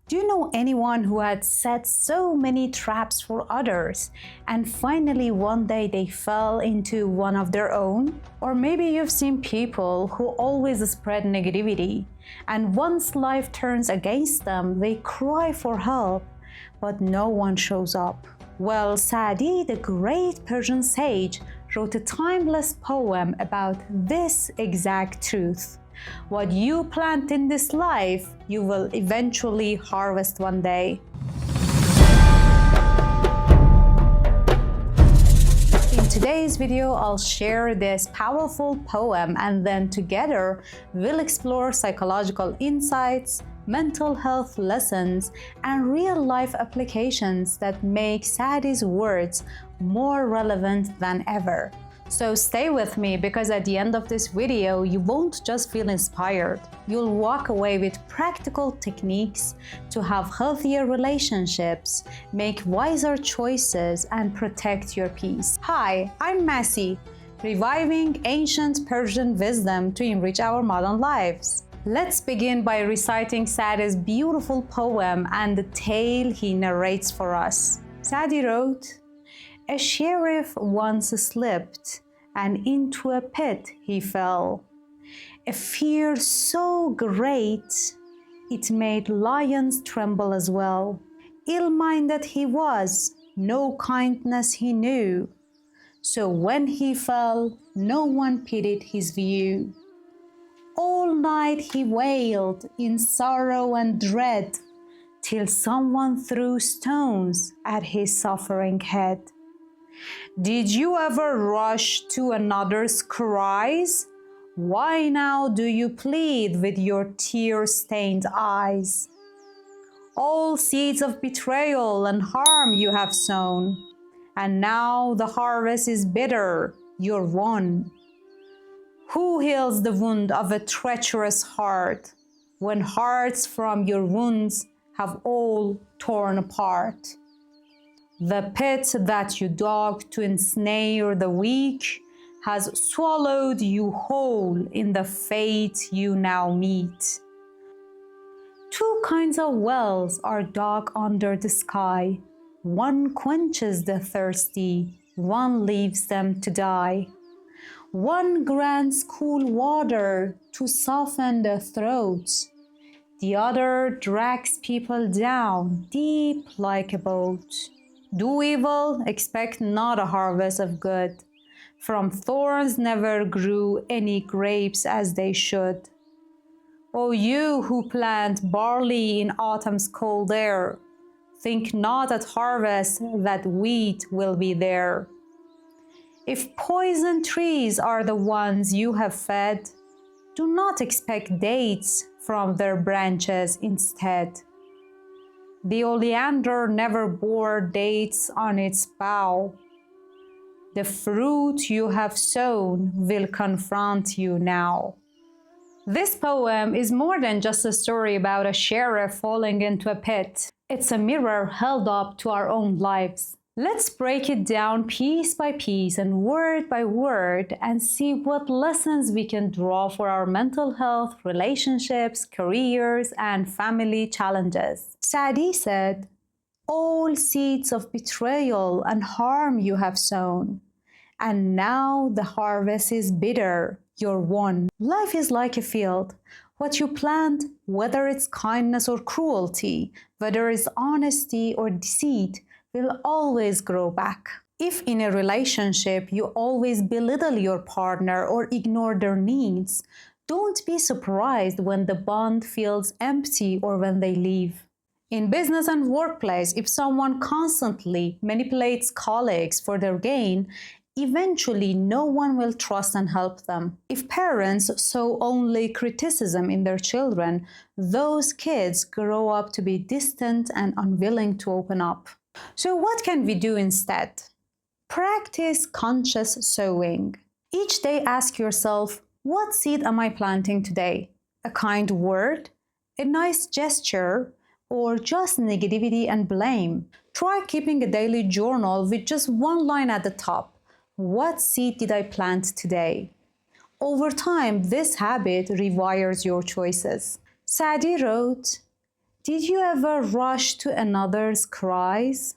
Do you know anyone who had set so many traps for others and finally one day they fell into one of their own? Or maybe you've seen people who always spread negativity and once life turns against them, they cry for help, but no one shows up. Well, Saadi, the great Persian sage, wrote a timeless poem about this exact truth. What you plant in this life, you will eventually harvest one day. In today's video, I'll share this powerful poem and then together we'll explore psychological insights, mental health lessons, and real-life applications that make Saadi's words more relevant than ever. So stay with me because at the end of this video, you won't just feel inspired. You'll walk away with practical techniques to have healthier relationships, make wiser choices, and protect your peace. Hi, I'm Masi, reviving ancient Persian wisdom to enrich our modern lives. Let's begin by reciting Saadi's beautiful poem and the tale he narrates for us. Saadi wrote, "A sheriff once slipped, and into a pit he fell. A fear so great, it made lions tremble as well. Ill-minded he was, no kindness he knew. So when he fell, no one pitied his view. All night he wailed in sorrow and dread, till someone threw stones at his suffering head. Did you ever rush to another's cries? Why now do you plead with your tear-stained eyes? All seeds of betrayal and harm you have sown, and now the harvest is bitter, you're won. Who heals the wound of a treacherous heart, when hearts from your wounds have all torn apart? The pit that you dug to ensnare the weak has swallowed you whole in the fate you now meet. Two kinds of wells are dug under the sky. One quenches the thirsty, one leaves them to die. One grants cool water to soften the throats. The other drags people down deep like a boat. Do evil, expect not a harvest of good. From thorns never grew any grapes as they should. O you who plant barley in autumn's cold air, think not at harvest that wheat will be there. If poison trees are the ones you have fed, do not expect dates from their branches instead. The oleander never bore dates on its bough. The fruit you have sown will confront you now." This poem is more than just a story about a sheriff falling into a pit. It's a mirror held up to our own lives. Let's break it down piece by piece and word by word and see what lessons we can draw for our mental health, relationships, careers, and family challenges. Saadi said, "All seeds of betrayal and harm you have sown, and now the harvest is bitter, you're won." Life is like a field. What you plant, whether it's kindness or cruelty, whether it's honesty or deceit, will always grow back. If in a relationship you always belittle your partner or ignore their needs, don't be surprised when the bond feels empty or when they leave. In business and workplace, if someone constantly manipulates colleagues for their gain, eventually no one will trust and help them. If parents sow only criticism in their children, those kids grow up to be distant and unwilling to open up. So what can we do instead? Practice conscious sowing. Each day ask yourself, what seed am I planting today? A kind word, a nice gesture, or just negativity and blame? Try keeping a daily journal with just one line at the top. What seed did I plant today? Over time, this habit rewires your choices. Saadi wrote, Did you ever rush to another's cries?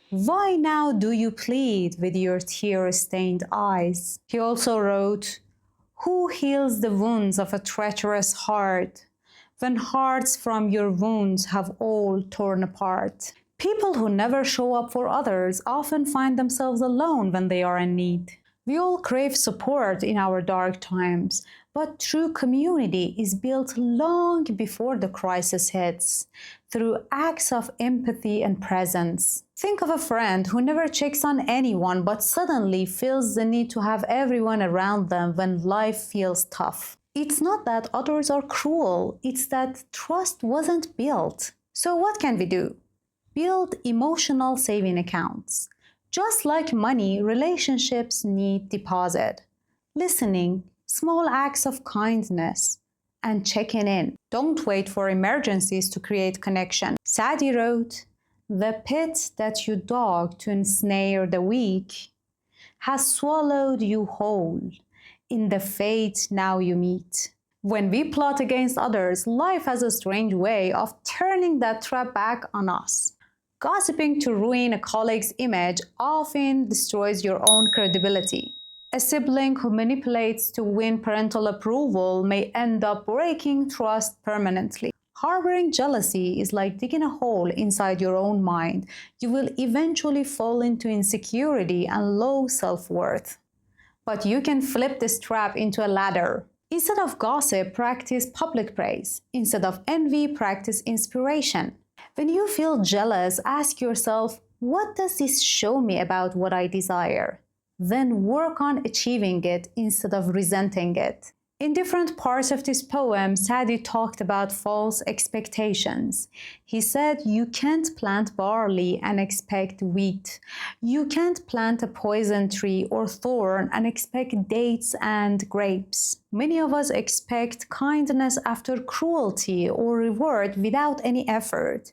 Why now do you plead with your tear-stained eyes? He also wrote, who heals the wounds of a treacherous heart when hearts from your wounds have all torn apart? People who never show up for others often find themselves alone when they are in need. We all crave support in our dark times, but true community is built long before the crisis hits, through acts of empathy and presence. Think of a friend who never checks on anyone but suddenly feels the need to have everyone around them when life feels tough. It's not that others are cruel, it's that trust wasn't built. So what can we do? Build emotional saving accounts. Just like money, relationships need deposit, listening, small acts of kindness, and checking in. Don't wait for emergencies to create connection. Saadi wrote, the pit that you dug to ensnare the weak has swallowed you whole in the fate now you meet. When we plot against others, life has a strange way of turning that trap back on us. Gossiping to ruin a colleague's image often destroys your own credibility. A sibling who manipulates to win parental approval may end up breaking trust permanently. Harboring jealousy is like digging a hole inside your own mind. You will eventually fall into insecurity and low self-worth. But you can flip this trap into a ladder. Instead of gossip, practice public praise. Instead of envy, practice inspiration. When you feel jealous, ask yourself, what does this show me about what I desire? Then work on achieving it instead of resenting it. In different parts of this poem, Saadi talked about false expectations. He said, you can't plant barley and expect wheat. You can't plant a poison tree or thorn and expect dates and grapes. Many of us expect kindness after cruelty or reward without any effort.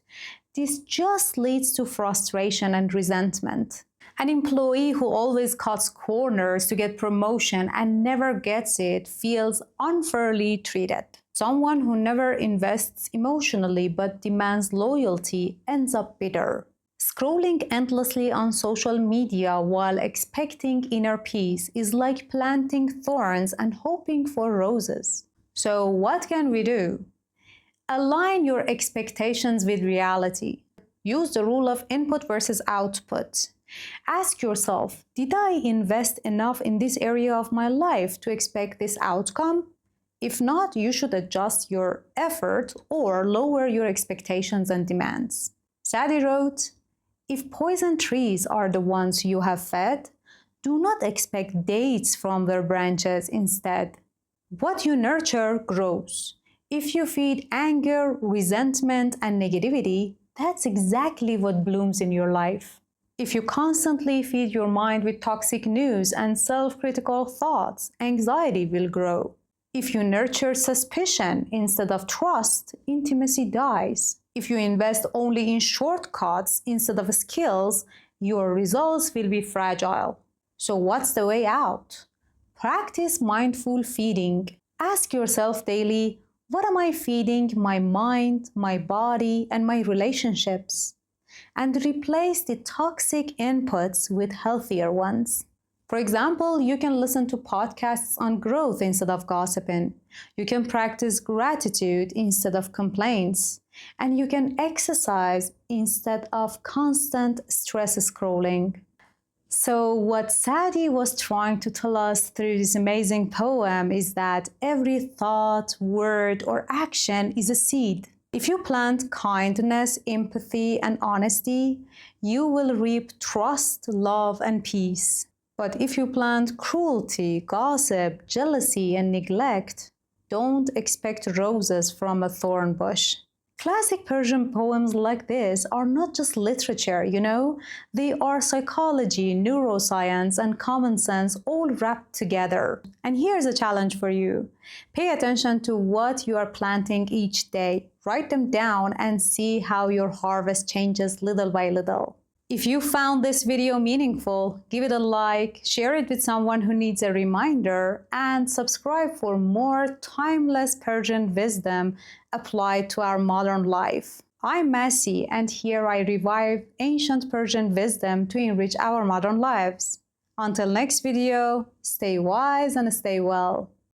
This just leads to frustration and resentment. An employee who always cuts corners to get promotion and never gets it feels unfairly treated. Someone who never invests emotionally but demands loyalty ends up bitter. Scrolling endlessly on social media while expecting inner peace is like planting thorns and hoping for roses. So what can we do? Align your expectations with reality. Use the rule of input versus output. Ask yourself, did I invest enough in this area of my life to expect this outcome? If not, you should adjust your effort or lower your expectations and demands. Saadi wrote, if poison trees are the ones you have fed, do not expect dates from their branches instead. What you nurture grows. If you feed anger, resentment, and negativity, that's exactly what blooms in your life. If you constantly feed your mind with toxic news and self-critical thoughts, anxiety will grow. If you nurture suspicion instead of trust, intimacy dies. If you invest only in shortcuts instead of skills, your results will be fragile. So what's the way out? Practice mindful feeding. Ask yourself daily, what am I feeding my mind, my body, and my relationships? And replace the toxic inputs with healthier ones. For example, you can listen to podcasts on growth instead of gossiping. You can practice gratitude instead of complaints. And you can exercise instead of constant stress scrolling. So what Saadi was trying to tell us through this amazing poem is that every thought, word, or action is a seed. If you plant kindness, empathy, and honesty, you will reap trust, love, and peace. But if you plant cruelty, gossip, jealousy, and neglect, don't expect roses from a thorn bush. Classic Persian poems like this are not just literature, They are psychology, neuroscience, and common sense all wrapped together. And here's a challenge for you. Pay attention to what you are planting each day. Write them down and see how your harvest changes little by little. If you found this video meaningful, give it a like, share it with someone who needs a reminder, and subscribe for more timeless Persian wisdom applied to our modern life. I'm Masi, and here I revive ancient Persian wisdom to enrich our modern lives. Until next video, stay wise and stay well.